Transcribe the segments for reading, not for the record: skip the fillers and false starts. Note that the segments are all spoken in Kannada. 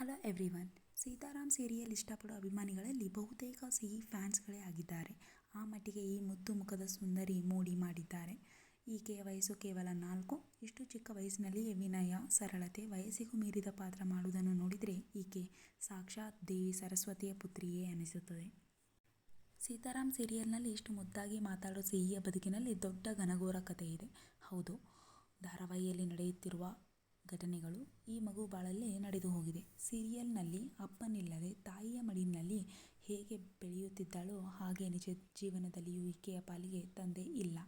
Hello everyone. ಸೀತಾರಾಮ್ ಸೀರಿಯಲ್ ಇಷ್ಟಪಡೋ ಅಭಿಮಾನಿಗಳಲ್ಲಿ ಬಹುತೇಕ ಸಿಹಿ ಫ್ಯಾನ್ಸ್ಗಳೇ ಆಗಿದ್ದಾರೆ. ಆ ಮಟ್ಟಿಗೆ ಈ ಮುದ್ದು ಮುಖದ ಸುಂದರಿ ಮೋಡಿ ಮಾಡಿದ್ದಾರೆ. ಈಕೆಯ ವಯಸ್ಸು ಕೇವಲ 4. ಇಷ್ಟು ಚಿಕ್ಕ ವಯಸ್ಸಿನಲ್ಲಿಯೇ ವಿನಯ, ಸರಳತೆ, ವಯಸ್ಸಿಗೂ ಮೀರಿದ ಪಾತ್ರ ಮಾಡುವುದನ್ನು ನೋಡಿದರೆ ಈಕೆ ಸಾಕ್ಷಾತ್ ದೇವಿ ಸರಸ್ವತಿಯ ಪುತ್ರಿಯೇ ಅನಿಸುತ್ತದೆ. ಸೀತಾರಾಮ್ ಸೀರಿಯಲ್ನಲ್ಲಿ ಇಷ್ಟು ಮುದ್ದಾಗಿ ಮಾತಾಡೋ ಸಿಹಿಯ ಬದುಕಿನಲ್ಲಿ ದೊಡ್ಡ ಘನಘೋರ ಕಥೆ ಇದೆ. ಹೌದು, ಧಾರಾವಾಹಿಯಲ್ಲಿ ನಡೆಯುತ್ತಿರುವ ಘಟನೆಗಳು ಈ ಮಗು ಬಾಳಲ್ಲೇ ನಡೆದು ಹೋಗಿದೆ. ಸೀರಿಯಲ್ನಲ್ಲಿ ಅಪ್ಪನಿಲ್ಲದೆ ತಾಯಿಯ ಮಡಿಲಿನಲ್ಲಿ ಹೇಗೆ ಬೆಳೆಯುತ್ತಿದ್ದಾಳೋ ಹಾಗೆ ನಿಜ ಜೀವನದಲ್ಲಿಯೂ ಈಕೆಯ ಪಾಲಿಗೆ ತಂದೆ ಇಲ್ಲ.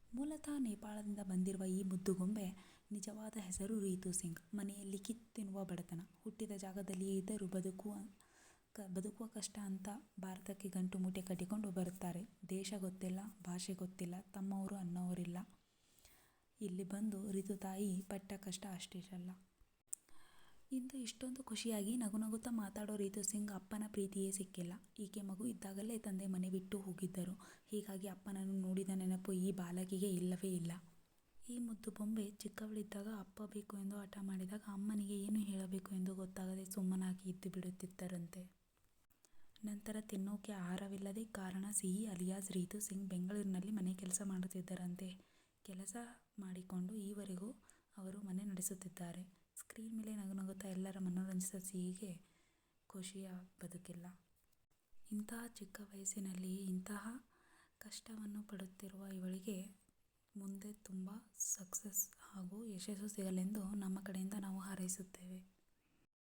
ಮೂಲತಃ ನೇಪಾಳದಿಂದ ಬಂದಿರುವ ಈ ಮುದ್ದುಗೊಂಬೆ ನಿಜವಾದ ಹೆಸರು ರೀತು ಸಿಂಗ್. ಮನೆಯಲ್ಲಿ ಕಿತ್ತಿನ್ನುವ ಬಡತನ. ಹುಟ್ಟಿದ ಜಾಗದಲ್ಲಿಯೇ ಇದ್ದರೂ ಬದುಕುವ ಕಷ್ಟ ಅಂತ ಭಾರತಕ್ಕೆ ಗಂಟು ಮೂಟೆ ಕಟ್ಟಿಕೊಂಡು ಬರುತ್ತಾರೆ. ದೇಶ ಗೊತ್ತಿಲ್ಲ, ಭಾಷೆ ಗೊತ್ತಿಲ್ಲ, ತಮ್ಮವರು ಅನ್ನೋರಿಲ್ಲ. ಇಲ್ಲಿ ಬಂದು ರಿತು ತಾಯಿ ಪಟ್ಟ ಕಷ್ಟ ಅಷ್ಟಿರಲ್ಲ. ಇಂದು ಇಷ್ಟೊಂದು ಖುಷಿಯಾಗಿ ನಗುನಗುತ್ತಾ ಮಾತಾಡೋ ರೀತು ಸಿಂಗ್ ಅಪ್ಪನ ಪ್ರೀತಿಯೇ ಸಿಕ್ಕಿಲ್ಲ. ಈಕೆ ಮಗು ಇದ್ದಾಗಲೇ ತಂದೆ ಮನೆ ಬಿಟ್ಟು ಹೋಗಿದ್ದರು. ಹೀಗಾಗಿ ಅಪ್ಪನನ್ನು ನೋಡಿದ ನೆನಪು ಈ ಬಾಲಕಿಗೆ ಇಲ್ಲವೇ ಇಲ್ಲ. ಈ ಮುದ್ದು ಬೊಂಬೆ ಚಿಕ್ಕವಳಿದ್ದಾಗ ಅಪ್ಪ ಬೇಕು ಎಂದು ಹಠ ಮಾಡಿದಾಗ ಅಮ್ಮನಿಗೆ ಏನು ಹೇಳಬೇಕು ಎಂದು ಗೊತ್ತಾಗದೆ ಸುಮ್ಮನಾಗಿ ಇದ್ದು ಬಿಡುತ್ತಿದ್ದರಂತೆ. ನಂತರ ತಿನ್ನೋಕೆ ಆಹಾರವಿಲ್ಲದೆ ಕಾರಣ ಸಿಹಿ ಅಲಿಯಾಸ್ ರೀತು ಸಿಂಗ್ ಬೆಂಗಳೂರಿನಲ್ಲಿ ಮನೆ ಕೆಲಸ ಮಾಡುತ್ತಿದ್ದರಂತೆ. ಕೆಲಸ ಮಾಡಿಕೊಂಡು ಈವರೆಗೂ ಅವರು ಮನೆ ನಡೆಸುತ್ತಿದ್ದಾರೆ. ಸ್ಕ್ರೀನ್ ಮೇಲೆ ನಗುನಗುತ್ತಾ ಎಲ್ಲರ ಮನೋರಂಜಿಸೋ ಸಿಹಿಗೆ ಖುಷಿಯ ಬದುಕಿಲ್ಲ. ಇಂತಹ ಚಿಕ್ಕ ವಯಸ್ಸಿನಲ್ಲಿಯೇ ಇಂತಹ ಕಷ್ಟವನ್ನು ಪಡುತ್ತಿರುವ ಇವಳಿಗೆ ಮುಂದೆ ತುಂಬ ಸಕ್ಸಸ್ ಹಾಗೂ ಯಶಸ್ಸು ಸಿಗಲೆಂದು ನಮ್ಮ ಕಡೆಯಿಂದ ನಾವು ಹಾರೈಸುತ್ತೇವೆ.